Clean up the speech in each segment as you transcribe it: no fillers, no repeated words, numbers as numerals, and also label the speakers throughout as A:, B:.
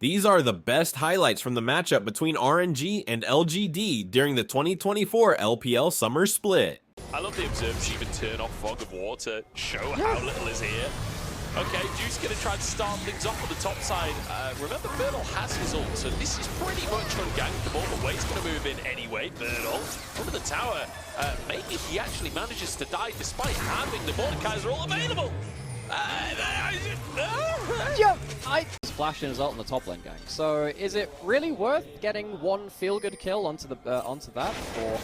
A: These are the best highlights from the matchup between RNG and LGD during the 2024 LPL Summer Split.
B: I love the observers even turn off Fog of War to show how little is here. Okay, Juice gonna try to start things off on the top side. Remember, Birdle has his ult, so this is pretty much ungankable, but Wade's gonna move in anyway. Birdle over the tower. Maybe he actually manages to die despite having the Mordekaiser all available.
C: Yeah, I splash in his ult on the top lane, gang. So is it really worth getting one feel-good kill onto the onto that, or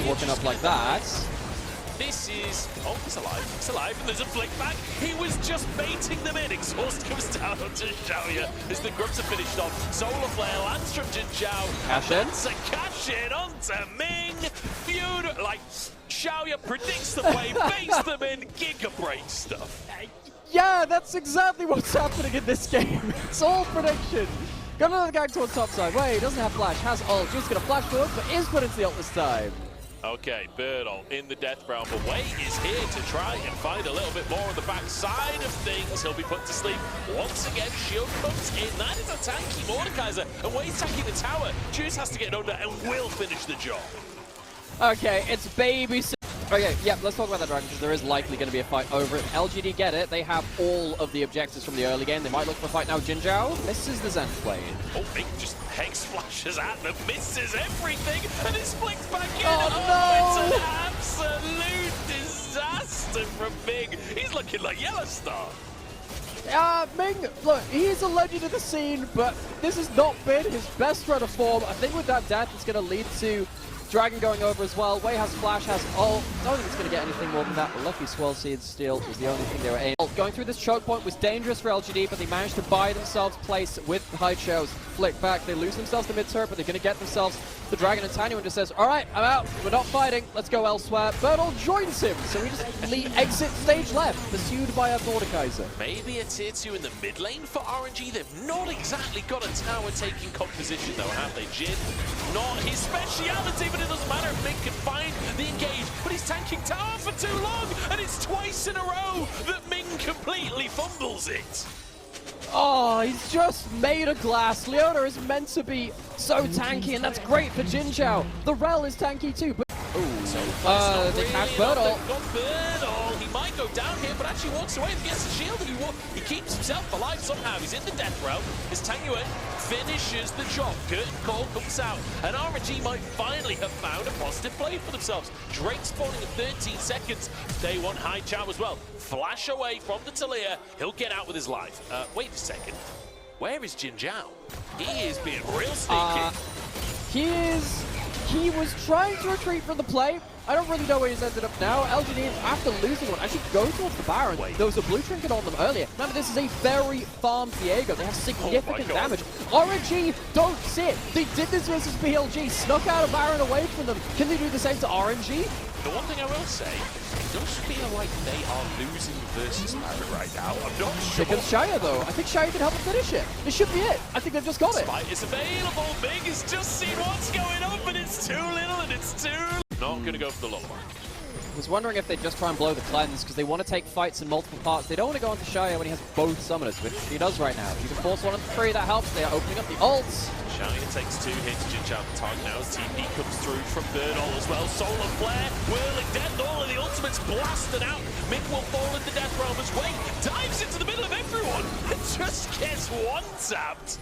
C: walking up like that?
B: This is... Oh, he's alive. He's alive, and there's a flick back. He was just baiting them in. Exhaust comes down onto Xiaoya as the grubs are finished off. Solar Flare lands from Jin Zhao.
C: Cash in.
B: That's a cash in onto Ming. Feud, like, Xiaoya predicts the play, baits them in, Giga Break stuff.
C: Yeah, that's exactly what's happening in this game. It's all prediction. Got another guy towards top side. Wait, he doesn't have flash. Has ult. Just gonna flash forward, but is put into the ult this time.
B: Okay, Birdle in the death realm, but Wei is here to try and find a little bit more on the back side of things. He'll be put to sleep. Once again, Shield comes in. That is a tanky Mordekaiser, and Wei's tanking the tower. Juice has to get under and will finish the job.
C: Okay, it's baby. Okay, yeah, let's talk about that dragon, because there is likely going to be a fight over it. LGD get it. They have all of the objectives from the early game. They might look for a fight now. Jin Zhao misses the Zen blade.
B: Oh, Ming just hex flashes at them, misses everything, and it's flicked back in.
C: Oh, no!
B: It's an absolute disaster from Ming. He's looking like Yellowstar.
C: Ming, look, he's a legend of the scene, but this has not been his best run of form. I think with that death, it's going to lead to Dragon going over as well. Wei has flash, has ult. Don't think it's going to get anything more than that. But lucky Swell Seed Steel was the only thing they were aiming. Going through this choke point was dangerous for LGD, but they managed to buy themselves place with the high shells. Flick back, they lose themselves the mid turret, but they're going to get themselves the Dragon, and Tanya just says, alright, I'm out, we're not fighting, let's go elsewhere. Birdle joins him, so he just exits stage left, pursued by a Mordekaiser.
B: Maybe a tier 2 in the mid lane for RNG. They've not exactly got a tower taking composition though, have they? Jin, not his speciality, but it doesn't matter if Ming can find the engage, but he's tanking tower for too long, and it's twice in a row that Ming completely fumbles it.
C: Oh, he's just made of glass. Leona is meant to be so tanky, and that's great for Jin Zhao. The Rel is tanky too, but they catch Birdle.
B: He might go down here, but actually walks away and gets the shield. He keeps himself alive somehow. He's in the death realm. His Tangyuan finishes the job. Curtain call comes out, and RNG might finally have found a positive play for themselves. Drake spawning in 13 seconds. They want High Chow as well. Flash away from the Talia. He'll get out with his life. Wait a second. Where is Jin Zhao? He is being real sneaky.
C: He was trying to retreat from the play. I don't really know where he's ended up now. LGD, after losing one, actually go towards the Baron. There was a blue trinket on them earlier. Remember, this is a very farm Diego. They have significant damage. RNG don't sit. They did this versus BLG, snuck out a Baron away from them. Can they do the same to RNG?
B: The one thing I will say, it does feel like they are losing versus Baron right now. I'm not sure.
C: Against Shaya, though. I think Shaya can help them finish it. This should be it. I think they've just got it.
B: Spite is available. Big has just seen what's going on, but it's too little and it's too... Not going to go for the lullaby.
C: I was wondering if they'd just try and blow the cleanse, because they want to take fights in multiple parts. They don't want to go onto Shaya when he has both summoners, which he does right now. If you can force one on 3, that helps. They are opening up the ults.
B: Shaya takes 2 hits. Jin Zhao the target now as TP comes through from Birdle as well. Solar Flare, whirling death, all of the ultimates blasted out. Mick will fall into death realm as Wei dives into the middle of everyone and just gets one-tapped.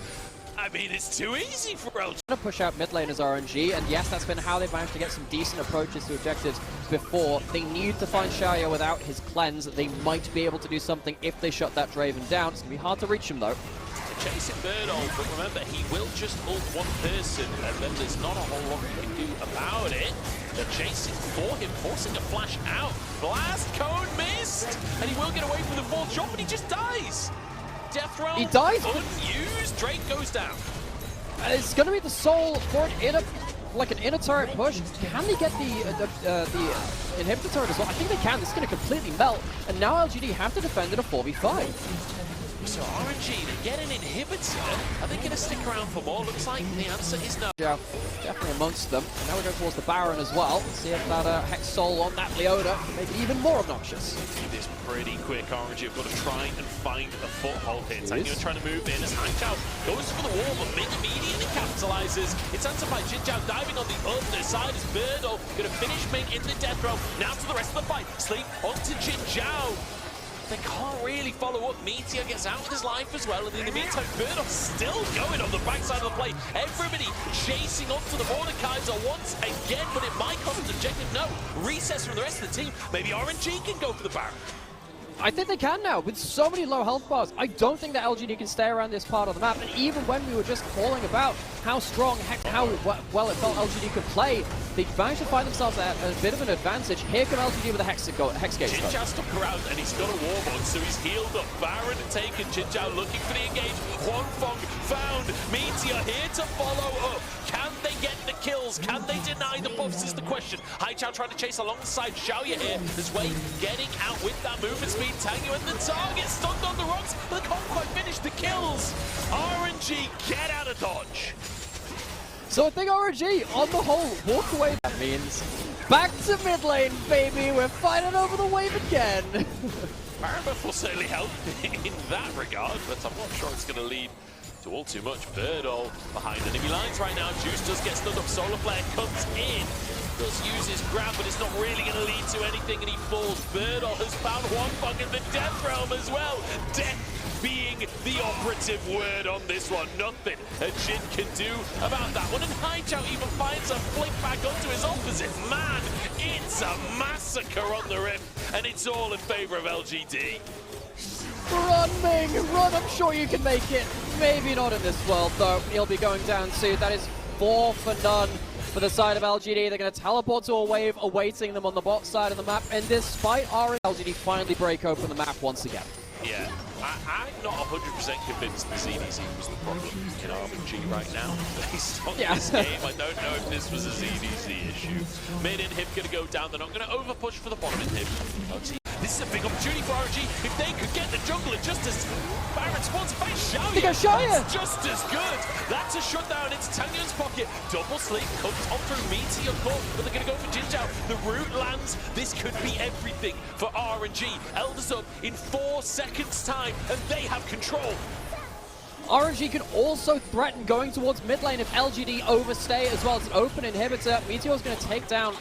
B: I mean, it's too easy for LG.
C: To push out mid lane as RNG, and yes, that's been how they've managed to get some decent approaches to objectives before. They need to find Shaya without his cleanse. They might be able to do something if they shut that Draven down. It's going to be hard to reach him, though.
B: They're chasing Birdle, but remember, he will just ult one person, and then there's not a whole lot you can do about it. They're chasing for him, forcing a flash out. Blast cone missed, and he will get away from the full drop, but he just dies. Death realm,
C: he dies.
B: Unused. Drake goes down.
C: It's going to be the soul for an inner turret push. Can they get the inhibitor turret as well? I think they can. This is going to completely melt, and now LGD have to defend in a 4v5.
B: So RNG, they get an inhibitor. Are they going to stick around for more? Looks like the answer is no.
C: Yeah, definitely amongst them. And now we go towards the Baron as well. See if that Hex Soul on that Leota can make it even more obnoxious.
B: Do this pretty quick. RNG have got to try and find a foothold here. Tango trying to move in as Hanchow goes for the wall, but Ming immediately capitalizes. It's answered by Jinjiao diving on the other side as Birdo going to finish Ming in the death row. Now to the rest of the fight. Sleep onto Jinjiao. They can't really follow up. Meteor gets out with his life as well, and in the meantime, Birdo still going on the backside of the play. Everybody chasing onto the Mordekaiser once again, but it might cost an objective. No, recess from the rest of the team. Maybe RNG can go for the Baron.
C: I think they can now, with so many low health bars. I don't think that LGD can stay around this part of the map, and even when we were just calling about how strong, how well it felt LGD could play, they managed to find themselves at a bit of an advantage. Here come LGD with a Hex Gate.
B: Jinjiao stuck around, and he's got a Warlord, so he's healed up. Baron taken, Jinjiao looking for the engage. Huanfeng found, Meteor here to follow up. Can they get the kills? Can they deny the buffs is the question. Haichao trying to chase alongside Xiaoya here. This way, getting out with that movement speed. Tango and the target stunned on the rocks. They can't quite finish the kills. RNG, get out of dodge.
C: So I think RNG, on the whole, walk away. That means back to mid lane, baby. We're fighting over the wave again.
B: Baron buff will certainly help in that regard, but I'm not sure it's going to lead to all too much. Birdo behind enemy lines right now. Juice does get stunned up. Solar Flare comes in. Does use his grab, but it's not really going to lead to anything, and he falls. Birdo has found Huanfeng in the Death Realm as well. Death being the operative word on this one. Nothing a Jin can do about that one, and Haichao even finds a flick back onto his opposite. Man, it's a massacre on the rim, and it's all in favor of LGD.
C: Run, Ming, run, I'm sure you can make it. Maybe not in this world, though. He'll be going down too. That is 4 for none. For the side of LGD, they're going to teleport to a wave awaiting them on the bot side of the map, and despite LGD finally break open the map once again.
B: Yeah, I'm not 100% convinced the ZDZ was the problem in RNG right now. Based on this game, I don't know if this was a ZDZ issue. Mid inhib going to go down, they're not going to overpush for the bottom inhib. This is a big opportunity for RNG. If they could get the jungler just as Baron spawns by Xiaoya, that's just as good. That's a shutdown into Tangyun's pocket. Double sleep comes on through Meteor Core, but they're going to go for Jinjiao. The root lands. This could be everything for RNG. Elder's up in 4 seconds time, and they have control.
C: RNG can also threaten going towards mid lane if LGD overstay as well as an open inhibitor. Meteor's going to take down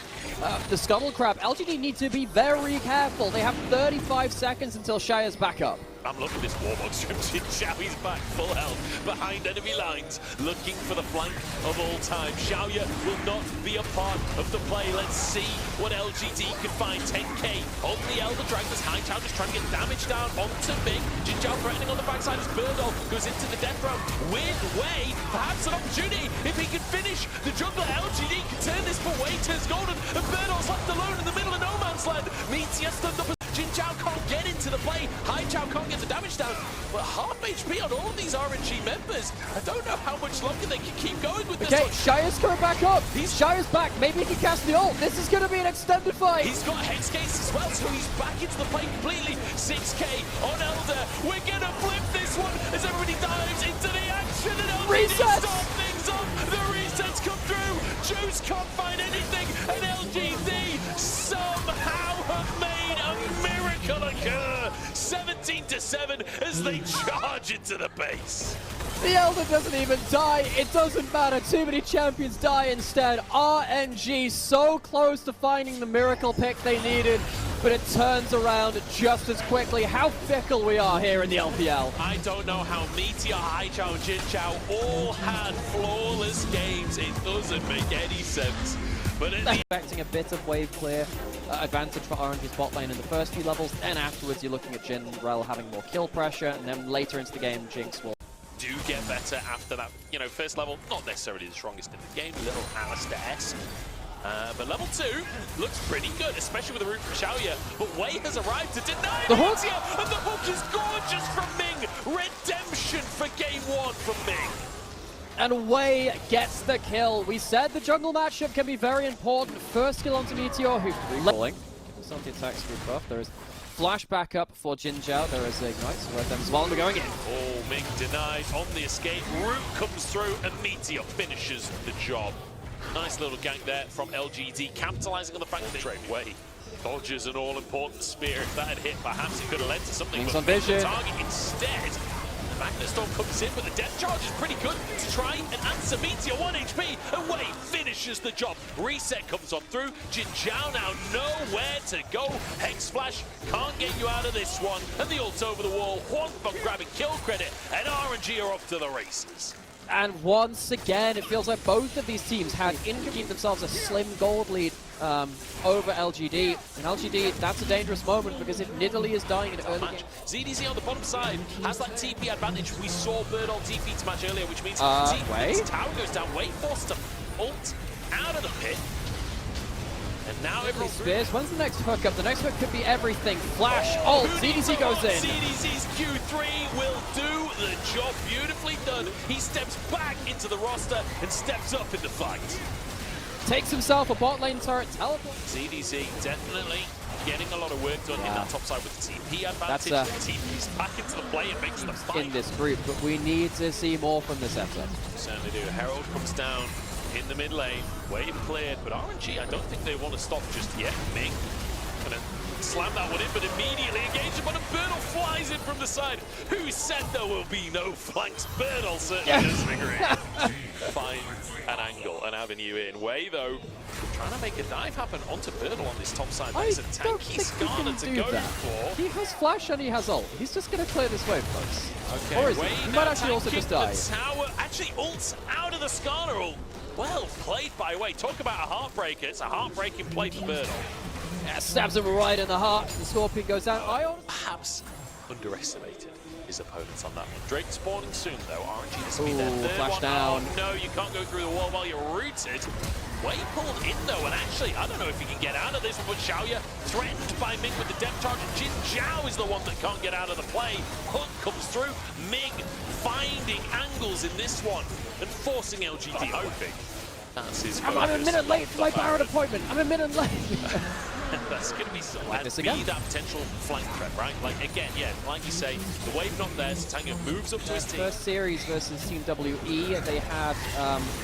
C: the Scuttle Crab. LGD need to be very careful. They have 35 seconds until Shire's back up.
B: I'm looking at this Warbox from Jinjiao. He's back full health behind enemy lines, looking for the flank of all time. Xiaoya will not be a part of the play. Let's see what LGD can find. 10k on the Elder Dragon as Haichao just trying to get damage down onto Ming. Jinjiao threatening on the backside as Birdo goes into the death row. With Wei, perhaps an opportunity if he can finish the jungler. LGD can turn this for Wei turns golden, and Birdo's left alone in the middle of no man's land. Meteor stunned up. Jinjiao can't get into the play. Haichao can't get the damage down. But half HP on all of these RNG members. I don't know how much longer they can keep going with this.
C: Okay, Shire's coming back up. Shire's back. Maybe he can cast the ult. This is going to be an extended fight.
B: He's got Hex Gates as well, so he's back into the play completely. 6k on Elder. We're going to flip this one as everybody dives into the action. And LGD start things up. The resets come through. Juice can't find anything. And LGD somehow have made a miracle occur. 17-7 as they charge into the base.
C: The Elder doesn't even die. It doesn't matter. Too many champions die instead. RNG so close to finding the miracle pick they needed, but it turns around just as quickly. How fickle we are here in the LPL.
B: I don't know how Meteor, Haichao, and Jinjiao all had flawless games. It doesn't make any sense. But
C: expecting a bit of wave clear advantage for RNG's bot lane in the first few levels, then afterwards you're looking at Jin and Rel having more kill pressure, and then later into the game, Jinx will
B: do get better after that, you know, first level, not necessarily the strongest in the game, a little Alistair-esque. But level 2 looks pretty good, especially with the root from Xiaoya. But Wei has arrived to deny the hook, and the hook is gorgeous from Ming. Redemption for game 1 from Ming.
C: And Wei gets the kill. We said the jungle matchup can be very important. First kill onto Meteor, who's re-rolling. Some of the attacks through buff. There is flash back up for Jin Zhao. There is Ignite, so both them as well, and we're going in.
B: Oh, Ming denied on the escape. Root comes through and Meteor finishes the job. Nice little gank there from LGD, capitalizing on the fact that they trade away. Dodges an all-important spear. If that had hit, perhaps it could have led to something.
C: Ming's
B: But
C: on
B: Ming's the
C: vision.
B: target instead. The Magnet Storm comes in, but the death charge is pretty good to try and answer Meteor. 1 HP away, finishes the job. Reset comes on through. Jin Zhao now nowhere to go. Hex Flash can't get you out of this one. And the ult's over the wall. Huanfeng grabbing kill credit, and RNG are off to the races.
C: And once again, it feels like both of these teams had introduced themselves a slim gold lead over LGD. And LGD, that's a dangerous moment because if Nidalee is dying in early game...
B: ZDZ on the bottom side has that TP advantage. We saw Birdall TP to match earlier, which means
C: Wei?
B: tower goes down. Wei forced to ult out of the pit. And now everyone
C: Spears, when's the next hook up? The next hook could be everything. Flash, ult, ZDZ goes in.
B: ZDZ's Q3 will do the job, beautifully done. He steps back into the roster and steps up in the fight.
C: Takes himself a bot lane turret, teleport.
B: ZDZ definitely getting a lot of work done in that top side with the TP advantage.
C: That's,
B: TP's back into the play and makes the fight.
C: In this group, but we need to see more from this episode.
B: Certainly do. Herald comes down in the mid lane. Wave cleared, but RNG, I don't think they want to stop just yet. Ming gonna slam that one in, but immediately engaged upon a Birdall flies in from the side. Who said there will be no flanks? Birdall certainly doesn't agree. Find an angle, an avenue in. Wei, though, trying to make a dive happen onto Birdall on this top side. There's a tanky Skarner to go for.
C: He has flash and he has ult. He's just going to clear this wave, folks.
B: Okay,
C: Or is
B: Wei
C: he? He
B: now
C: might actually also just die.
B: the tower. Actually, ults out of the Skarner ult. Well played by Wei. Talk about a heartbreaker. It's a heartbreaking play for Birdall.
C: Yeah, stabs him right in the heart. The Scorpion goes down.
B: Perhaps underestimated his opponents on that one. Drake spawning soon, though. RNG, this will be their third
C: flash
B: one.
C: down.
B: Oh, no, you can't go through the wall while you're rooted. Wei pulled in, though, and actually, I don't know if he can get out of this one, but Xiaoya threatened by Ming with the depth charge, and Jin Zhao is the one that can't get out of the play. Hook comes through. Ming finding angles in this one and forcing LGD hoping. That's his
C: I'm a minute late for my Baron appointment. I'm a minute late.
B: That's going to be so.
C: Like
B: And
C: this
B: be
C: again?
B: that potential flank threat, right? Like, again, yeah, like you say, the wave not there, so Tango moves up to his team.
C: First series versus Team WE, they had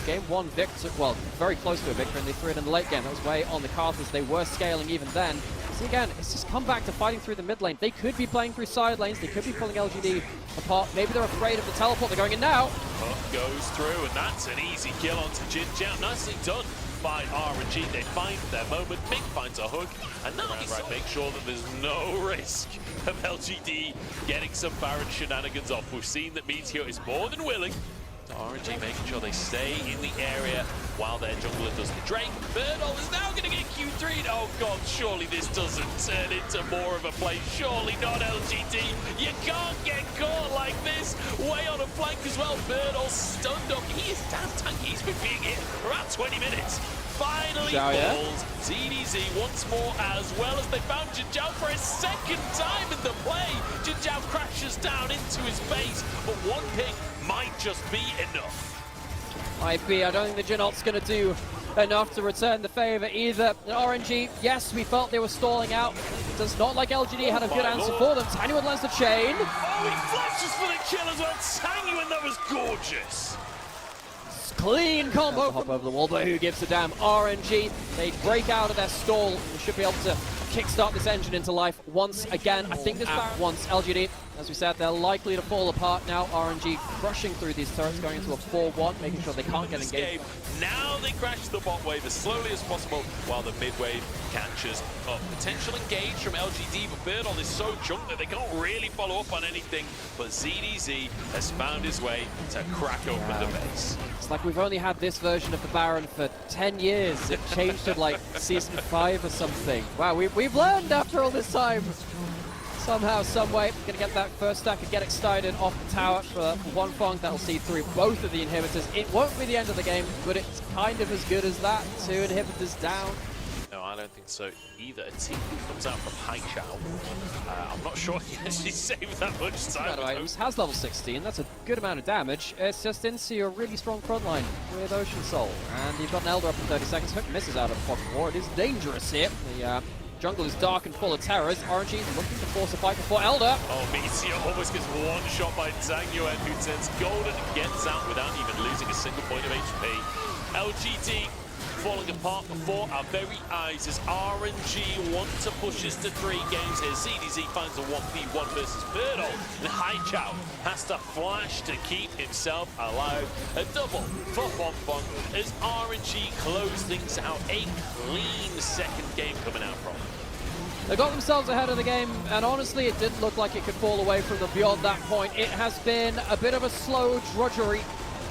C: game 1 victory, well, very close to a victory, and they threw it in the late game. That was way on the cards as they were scaling even then. So again, it's just come back to fighting through the mid lane. They could be playing through side lanes, they could be pulling LGD apart. Maybe they're afraid of the teleport, they're going in now.
B: Hook goes through, and that's an easy kill onto Jin Zhao. Nicely done by RNG. They find their moment. Ming finds a hook, and now he's right, make sure that there's no risk of LGD getting some Baron shenanigans off. We've seen that Meteor is more than willing. RNG making sure they stay in the area while their jungler does the Drake. Birdall is now going to get Q3'd. Oh god, surely this doesn't turn into more of a play. Surely not, LGD. You can't get caught like this. Way on a flank as well. Birdall stunned up. He is damn tanky. He's been being hit for about 20 minutes. Finally falls. ZDZ once more, as well as they found Jin Zhao for a second time in the play. Jin Zhao crashes down into his base, but one ping might just be enough.
C: Might be. I don't think the Jin ult's going to do enough to return the favor either. RNG, yes, we felt they were stalling out. It does not like LGD had a good answer for them. Tanyuan lands the chain.
B: Oh, he flashes for the kill as well. Tanyuan, that was gorgeous.
C: Clean combo. Hop over the wall, but who gives a damn? RNG, they break out of their stall. We should be able to kickstart this engine into life once again. I think this back once. LGD, as we said, they're likely to fall apart now. RNG crushing through these turrets, going into a 4-1, making sure they can't get engaged.
B: Now they crash the bot wave as slowly as possible while the mid wave catches up. Potential engage from LGD, but Birdall is so chunked that they can't really follow up on anything. But ZDZ has found his way to crack open the base.
C: It's like we've only had this version of the Baron for 10 years. It changed at like season 5 or something. Wow, we've learned after all this time. Somehow, someway, gonna get that first stack and get excited off the tower for Huanfeng. That'll see through both of the inhibitors. It won't be the end of the game, but it's kind of as good as that. 2 inhibitors down.
B: No, I don't think so either. A team comes out from Haichao. I'm not sure he actually saved that much time.
C: Items has level 16. That's a good amount of damage. It's just into a really strong front line with Ocean Soul. And you've got an Elder up in 30 seconds. Hook misses out of the pocket war. It is dangerous here. The jungle is dark and full of terrors. RNG looking to force a fight before Elder.
B: Oh, Meteor almost gets one shot by Tangyuan, who turns golden and gets out without even losing a single point of HP. LGD falling apart before our very eyes as RNG want to push this to 3 games here. ZDZ finds a 1v1 versus Birdle, and Haichao has to flash to keep himself alive. A double for Bonbon as RNG close things out. A clean second game coming out from them.
C: They got themselves ahead of the game, and honestly, it didn't look like it could fall away from them beyond that point. It has been a bit of a slow drudgery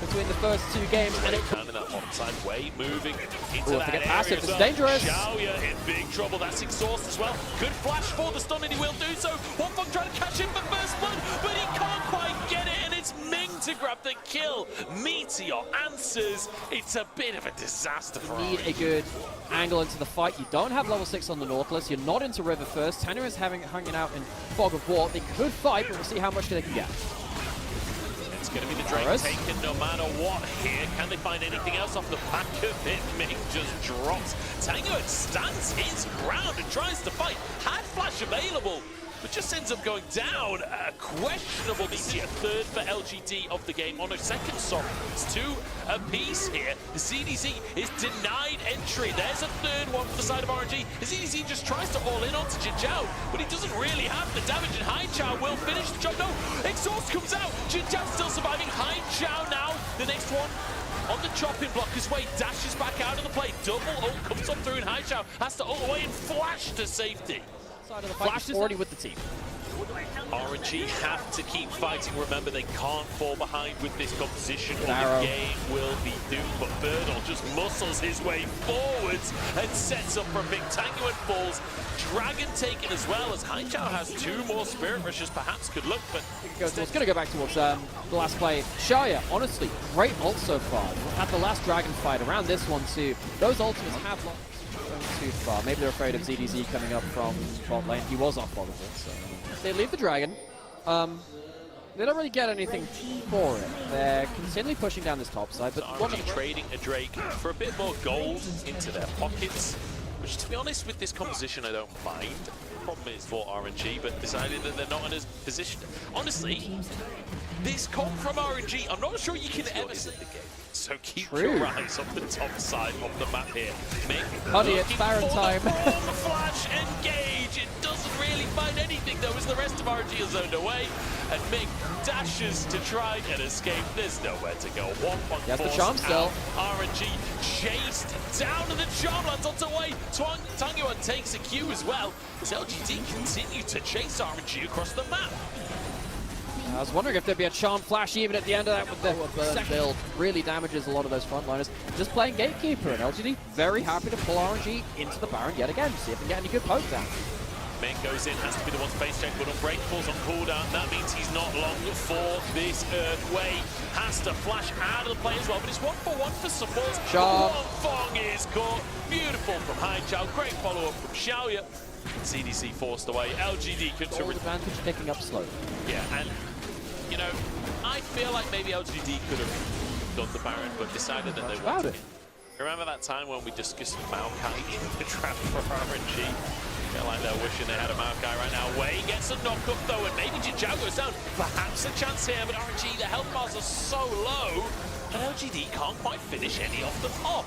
C: between the first 2 games, and it
B: kind of that onside way moving into that area.
C: Passive. This is
B: well.
C: dangerous.
B: Xiaoya in big trouble. That's exhaust as well. Good flash for the stun, and he will do so. Wonfeng trying to catch him for first blood, but he can't quite get it, and it's Ming to grab the kill. Meteor answers. It's a bit of a disaster for
C: you need a good angle into the fight. You don't have level 6 on the Nautilus. You're not into River first. Tanner is hanging out in Fog of War. They could fight, but we'll see how much they can get.
B: It's going to be the Drake taken no matter what here. Can they find anything else off the back of it? Ming just drops. Tangyuan stands his ground and tries to fight. Had flash available, but just ends up going down. A questionable Meteor, third for LGD of the game on a second song. It's 2 apiece here. The ZDZ is denied entry. There's a third one for the side of RNG. The ZDZ just tries to all in onto Jinjiao, but he doesn't really have the damage, and Haichao will finish the job. No, exhaust comes out. Jinjiao still surviving. Haichao now, the next one on the chopping block as Wei dashes back out of the play. Double ult comes up through, and Haichao has to ult away and flash to safety.
C: Side of the fight. Flash is already with the team.
B: RNG have to keep fighting. Remember, they can't fall behind with this composition, or the game will be doomed. But Birdle just muscles his way forwards and sets up for a big Tangyuan falls. Dragon taken as well, as Haichao has 2 more Spirit Rushes. Perhaps could look, but
C: it's going to go back towards the last play. Xayah, honestly, great ult so far. At the last Dragon fight, around this one too. Those ultimates have lost too far. Maybe they're afraid of ZDZ coming up from bot lane. He was off bottom, so they leave the Dragon. They don't really get anything for it. They're continually pushing down this top side, but
B: RNG trading a Drake for a bit more gold into their pockets, which, to be honest, with this composition, I don't mind. The problem is for RNG, but decided that they're not in a position. Honestly, this comp from RNG, I'm not sure you can ever see the game. So keep your eyes on the top side of the map here. Ming,
C: honey, it's Baron time.
B: Flash engage. It doesn't really find anything though, as the rest of RNG is zoned away. And Ming dashes to try and escape. There's nowhere to go. 1-1
C: Yes, the charm still.
B: RNG chased down to the charm lands onto Wei. Tangyuan takes a Q as well, as LGD continue to chase RNG across the map.
C: I was wondering if there'd be a charm flash even at the end of that, with the burn build. Really damages a lot of those frontliners. Just playing Gatekeeper, and LGD very happy to pull RNG into the Baron yet again. See if they can get any good poke down.
B: Ming goes in, has to be the one to face check, but Unbreakable's on cooldown. That means he's not long for this Wei has to flash out of the play as well, but it's 1-for-1 for support. Wonfeng is caught. Beautiful from Haichao. Great follow-up from Xiaoya. CDC forced away. LGD could
C: Gold advantage picking up slowly.
B: Yeah, and you know, I feel like maybe LGD could have done the Baron, but decided that they wanted it. Remember that time when we discussed Maokai in the trap for RNG? I feel like they're wishing they had a Maokai right now. Wei gets a knock-up though, and maybe Jinjiao goes down. Perhaps a chance here, but RNG, the health bars are so low, and LGD can't quite finish any off the top.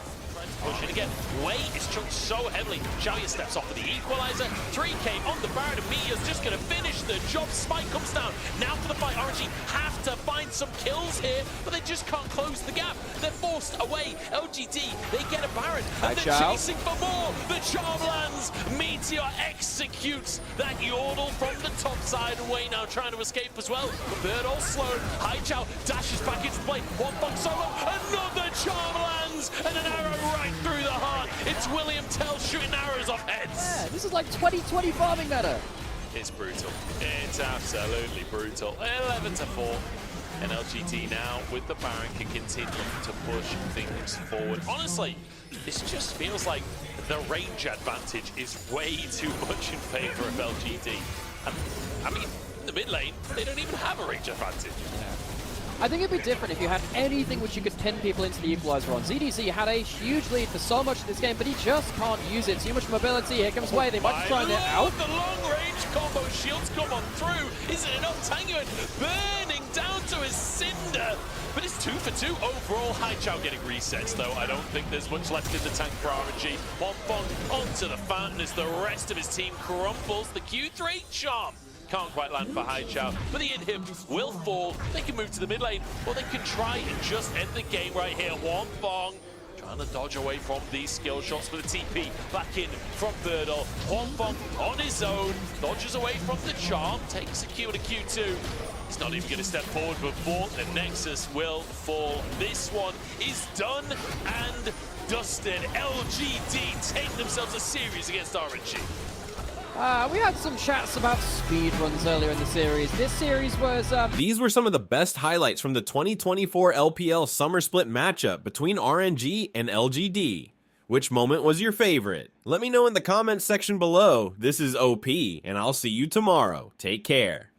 B: Pushing again. Wei is chunked so heavily. Xiaoya steps off for the equalizer. 3K on the Baron, and Meteor's just going to finish the job. Spike comes down. Now for the fight. RNG have to find some kills here, but they just can't close the gap. They're forced away. LGD, they get a Baron, and they're chasing for more. The charm lands. Meteor executes that yordle from the top side. And Wei now trying to escape as well. The bird all slow. Haichao dashes back into play. 1-box solo. Another charm lands, and an arrow right through the heart. It's William Tell shooting arrows off heads.
C: Yeah, this is like 2020 farming meta.
B: It's brutal. It's absolutely brutal. 11-4. And LGD now with the Baron can continue to push things forward. Honestly, this just feels like the range advantage is way too much in favor of LGD. And, I mean, in the mid lane, they don't even have a range advantage.
C: I think it'd be different if you had anything which you could pin people into the equalizer on. ZDC had a huge lead for so much of this game, but he just can't use it. Too much mobility. Here comes Way. They might be trying it out.
B: The long-range combo shields come on through. Is it enough? Tanguy burning down to his cinder. But it's 2 for 2 overall. Haichao getting resets, though. I don't think there's much left in the tank for RNG. Bonfong onto the fountain as the rest of his team crumbles. The Q3 charm can't quite land for Haichao, but the inhib will fall. They can move to the mid lane, or they can try and just end the game right here. Bonfong trying to dodge away from these skill shots for the TP. Back in from Birdle. Bonfong on his own, dodges away from the charm, takes a Q and a Q2. He's not even going to step forward before the Nexus will fall. This one is done and dusted. LGD take themselves a series against RNG.
C: We had some chats about speed runs earlier in the series. This series was...
A: These were some of the best highlights from the 2024 LPL Summer Split matchup between RNG and LGD. Which moment was your favorite? Let me know in the comments section below. This is OP, and I'll see you tomorrow. Take care.